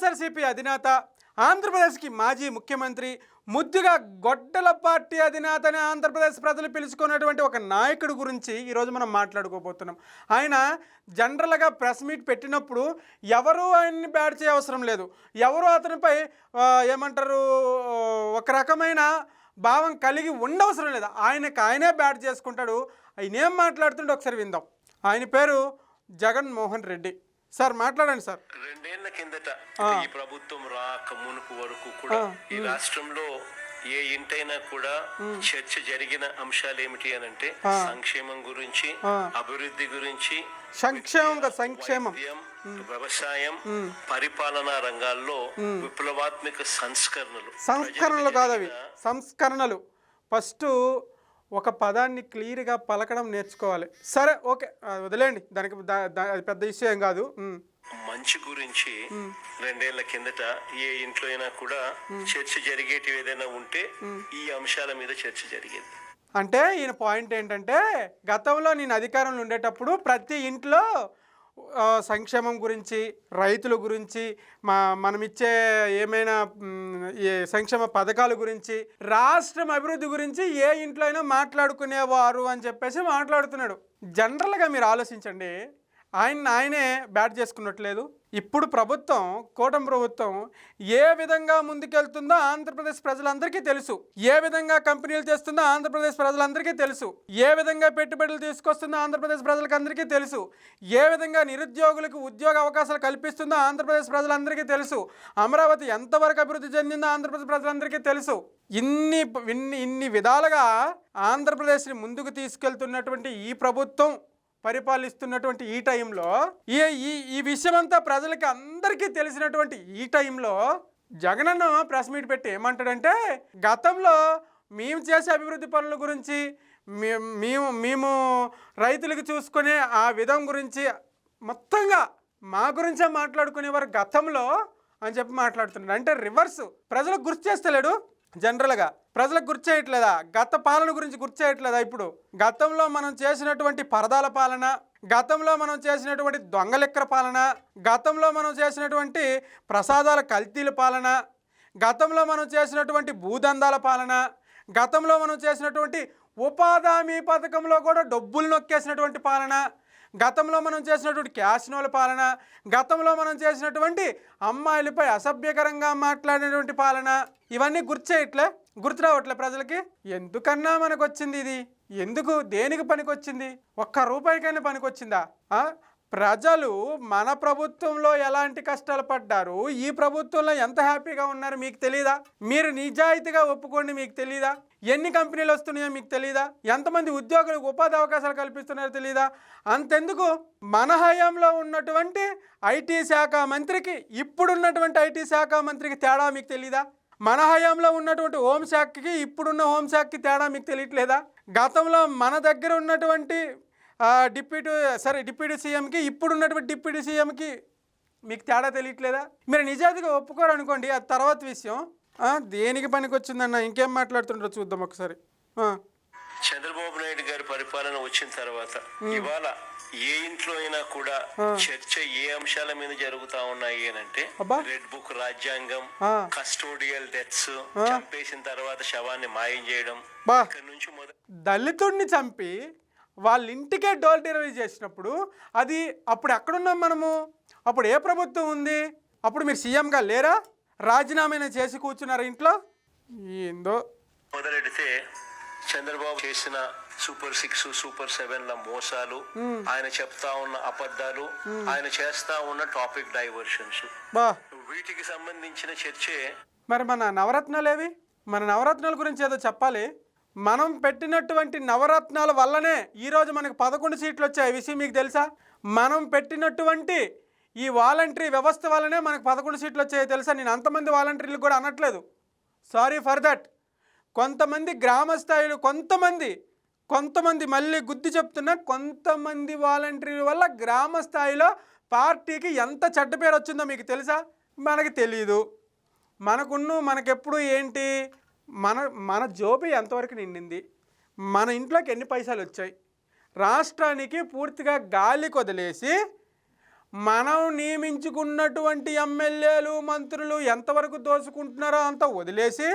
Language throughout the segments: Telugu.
వైఎస్ఆర్సీపీ అధినేత, ఆంధ్రప్రదేశ్కి మాజీ ముఖ్యమంత్రి, ముద్దుగా గొడ్డల పార్టీ అధినేతని ఆంధ్రప్రదేశ్ ప్రజలు పిలుచుకున్నటువంటి ఒక నాయకుడి గురించి ఈరోజు మనం మాట్లాడుకోబోతున్నాం. ఆయన జనరల్గా ప్రెస్ మీట్ పెట్టినప్పుడు ఎవరు ఆయన్ని బ్యాడ్ చేయ అవసరం లేదు, ఎవరు అతనిపై ఏమంటారు ఒక రకమైన భావం కలిగి ఉండవసరం లేదు, ఆయనే బ్యాడ్ చేసుకుంటాడు. ఆయన ఏం మాట్లాడుతుంటే ఒకసారి విందాం. ఆయన పేరు జగన్మోహన్ రెడ్డి. సార్ మాట్లాడండి సార్. 2 ఏళ్ల కిందట ఈ ప్రభుత్వం రాక మునుపు వరకు కూడా ఈ రాష్ట్రంలో ఏ ఇంటైనా కూడా చర్చ జరిగిన అంశాలు ఏమిటి అని అంటే సంక్షేమం గురించి, అభివృద్ధి గురించి, సంక్షేమం, వ్యవసాయం, పరిపాలనా రంగాల్లో విప్లవాత్మక సంస్కరణలు కాదు అవి సంస్కరణలు. ఫస్ట్ ఒక పదాన్ని క్లియర్గా పలకడం నేర్చుకోవాలి. సరే ఓకే వదిలేండి, దానికి అది పెద్ద విషయం కాదు. మంచి గురించి 2 ఏళ్ల కిందట ఏ ఇంట్లో అయినా కూడా చర్చ జరిగేటివి ఏదైనా ఉంటే ఈ అంశాల మీద చర్చ జరిగేది. అంటే ఈయన పాయింట్ ఏంటంటే గతంలో నేను అధికారంలో ఉండేటప్పుడు ప్రతి ఇంట్లో సంక్షేమం గురించి, రైతుల గురించి, మనం ఇచ్చే ఏమైనా సంక్షేమ పథకాల గురించి, రాష్ట్రం అభివృద్ధి గురించి ఏ ఇంట్లో అయినా మాట్లాడుకునేవారు అని చెప్పేసి మాట్లాడుతున్నాడు. జనరల్గా మీరు ఆలోచించండి, ఆయనే బ్యాట్ చేసుకున్నట్లేదు. ఇప్పుడు ప్రభుత్వం, కూటమి ప్రభుత్వం ఏ విధంగా ముందుకెళ్తుందో ఆంధ్రప్రదేశ్ ప్రజలందరికీ తెలుసు, ఏ విధంగా కంపెనీలు చేస్తుందో ఆంధ్రప్రదేశ్ ప్రజలందరికీ తెలుసు, ఏ విధంగా పెట్టుబడులు తీసుకొస్తుందో ఆంధ్రప్రదేశ్ ప్రజలకు అందరికీ తెలుసు, ఏ విధంగా నిరుద్యోగులకు ఉద్యోగ అవకాశాలు కల్పిస్తుందో ఆంధ్రప్రదేశ్ ప్రజలందరికీ తెలుసు, అమరావతి ఎంతవరకు అభివృద్ధి చెందిందో ఆంధ్రప్రదేశ్ ప్రజలందరికీ తెలుసు. ఇన్ని విధాలుగా ఆంధ్రప్రదేశ్ని ముందుకు తీసుకెళ్తున్నటువంటి ఈ ప్రభుత్వం పరిపాలిస్తున్నటువంటి ఈ టైంలో ఈ విషయమంతా ప్రజలకి అందరికీ తెలిసినటువంటి ఈ టైంలో జగనన్న ప్రెస్ మీట్ పెట్టి ఏమంటాడంటే గతంలో మేము చేసే అభివృద్ధి పనుల గురించి, మేము రైతులకు చూసుకునే ఆ విధం గురించి మొత్తంగా మా గురించే మాట్లాడుకునేవారు గతంలో అని చెప్పి మాట్లాడుతున్నాడు. అంటే రివర్స్. ప్రజలకు గుర్తు చేస్తలేడు, జనరల్గా ప్రజలకు గుర్తు చేయట్లేదా? గత పాలన గురించి గుర్తు చేయట్లేదా? ఇప్పుడు గతంలో మనం చేసినటువంటి పరదాల పాలన, గతంలో మనం చేసినటువంటి దొంగలెక్కర పాలన, గతంలో మనం చేసినటువంటి ప్రసాదాల కల్తీల పాలన, గతంలో మనం చేసినటువంటి భూదందాల పాలన, గతంలో మనం చేసినటువంటి ఉపాధి హామీ పథకంలో కూడా డబ్బులు నొక్కేసినటువంటి పాలన, గతంలో మనం చేసినటువంటి క్యాసినోల పాలన, గతంలో మనం చేసినటువంటి అమ్మాయిలపై అసభ్యకరంగా మాట్లాడినటువంటి పాలన, ఇవన్నీ గుర్తు రావట్లే ప్రజలకి. ఎందుకన్నా మనకు వచ్చింది ఇది? ఎందుకు, దేనికి పనికొచ్చింది? ఒక్క రూపాయికైనా పనికొచ్చిందా? ప్రజలు మన ప్రభుత్వంలో ఎలాంటి కష్టాలు పడ్డారు, ఈ ప్రభుత్వంలో ఎంత హ్యాపీగా ఉన్నారు మీకు తెలీదా? మీరు నిజాయితీగా ఒప్పుకోండి, మీకు తెలీదా? ఎన్ని కంపెనీలు వస్తున్నాయో మీకు తెలీదా? ఎంతమంది ఉద్యోగులకు ఉపాధి అవకాశాలు కల్పిస్తున్నారో తెలీదా? అంతెందుకు, మన హయాంలో ఉన్నటువంటి ఐటీ శాఖ మంత్రికి, ఇప్పుడున్నటువంటి ఐటీ శాఖ మంత్రికి తేడా మీకు తెలీదా? మన హయాంలో ఉన్నటువంటి హోంశాఖకి, ఇప్పుడున్న హోంశాఖకి తేడా మీకు తెలియట్లేదా? గతంలో మన దగ్గర ఉన్నటువంటి డిప్యూటీ సీఎంకి, ఇప్పుడున్నటువంటి డిప్యూటీ సీఎంకి మీకు తేడా తెలియట్లేదా? మీరు నిజాయితీగా ఒప్పుకోరు అనుకోండి, అది తర్వాత విషయం. దేనికి పనికి వచ్చిందన్న, ఇంకేం మాట్లాడుతుంటారో చూద్దాం ఒకసారి. చంద్రబాబు నాయుడు గారి పరిపాలన వచ్చిన తర్వాత ఇవాళ ఏ ఇంట్లో అయినా కూడా చర్చ ఏ అంశాల మీద జరుగుతా ఉన్నాయి అంటే రెడ్ బుక్ రాజ్యాంగం, కస్టోడియల్ డెత్స్, చంపేసిన తర్వాత శవాన్ని మాయం చేయడం, ఇక్కడ నుంచి దళితుడిని చంపి వాళ్ళ ఇంటికే డోర్ డెలివరీ చేసినప్పుడు అది అప్పుడు ఎక్కడున్నాం మనము? అప్పుడు ఏ ప్రభుత్వం ఉంది? అప్పుడు మీరు సీఎంగా లేరా? రాజీనామా చేసి కూర్చున్నారు ఇంట్లో. ఏందో మొదలెడితే చంద్రబాబు చేసిన సూపర్ 6, సూపర్ 7ల మోసాలు, ఆయన చెప్తా ఉన్న అబద్ధాలు, ఆయన చేస్తా ఉన్న టాపిక్ డైవర్షన్స్, వీటికి సంబంధించిన చర్చే. మరి మన నవరత్నాలేవి? మన నవరత్నాల గురించి ఏదో చెప్పాలి. మనం పెట్టినటువంటి నవరత్నాల వల్లనే ఈరోజు మనకు 11 సీట్లు వచ్చాయి. విషయం మీకు తెలుసా? మనం పెట్టినటువంటి ఈ వాలంటరీ వ్యవస్థ వల్లనే మనకు 11 సీట్లు వచ్చాయో తెలుసా? నేను అంతమంది వాలంటీర్లు కూడా అనట్లేదు, సారీ ఫర్ దట్. కొంతమంది గ్రామ స్థాయిలో, కొంతమంది మళ్ళీ గుద్ది చెప్తున్నా, కొంతమంది వాలంటీర్ల వల్ల గ్రామ స్థాయిలో పార్టీకి ఎంత చెడ్డ పేరు వచ్చిందో మీకు తెలుసా? మనకి తెలీదు. మనకెప్పుడు ఏంటి, మన జోబి ఎంతవరకు నిండింది, మన ఇంట్లోకి ఎన్ని పైసలు వచ్చాయి, రాష్ట్రానికి పూర్తిగా గాలి కొదిలేసి మనం నియమించుకున్నటువంటి ఎమ్మెల్యేలు మంత్రులు ఎంతవరకు దోచుకుంటున్నారో అంత వదిలేసి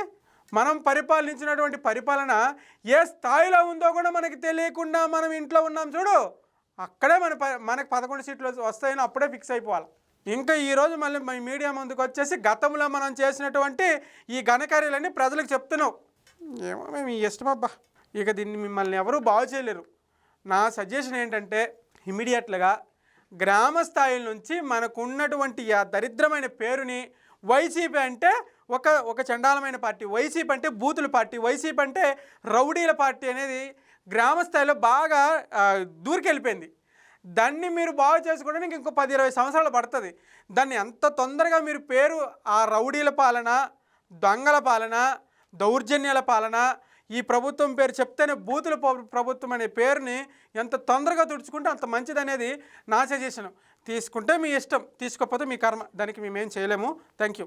మనం పరిపాలించినటువంటి పరిపాలన ఏ స్థాయిలో ఉందో కూడా మనకి తెలియకుండా మనం ఇంట్లో ఉన్నాం చూడు, అక్కడే మనకు 11 సీట్లు వస్తాయని అప్పుడే ఫిక్స్ అయిపోవాలి. ఇంకా ఈరోజు మళ్ళీ మీడియా ముందుకు వచ్చేసి గతంలో మనం చేసినటువంటి ఈ ఘనకార్యాలన్నీ ప్రజలకు చెప్తున్నావు. ఏమో మేము ఇష్టమబ్బా, ఇక దీన్ని మిమ్మల్ని ఎవరూ బాగు చేయలేరు. నా సజెషన్ ఏంటంటే ఇమీడియట్గా గ్రామ స్థాయిల నుంచి మనకు ఉన్నటువంటి ఆ దరిద్రమైన పేరుని, వైసీపీ అంటే ఒక చండాలమైన పార్టీ, వైసీపీ అంటే బూతుల పార్టీ, వైసీపీ అంటే రౌడీల పార్టీ అనేది గ్రామ స్థాయిలో బాగా దూరికెళ్ళిపోయింది. దాన్ని మీరు బాగు చేసుకోవడానికి ఇంకో 10-20 సంవత్సరాలు పడుతుంది. దాన్ని ఎంత తొందరగా మీరు పేరు ఆ రౌడీల పాలన, దొంగల పాలన, దౌర్జన్యాల పాలన, ఈ ప్రభుత్వం పేరు చెప్తేనే బూతుల ప్రభుత్వం అనే పేరుని ఎంత తొందరగా తుడుచుకుంటే అంత మంచిది అనేది నా సజెషన్. తీసుకుంటే మీ ఇష్టం, తీసుకోకపోతే మీ కర్మ, దానికి మేమేం చేయలేము. Thank you.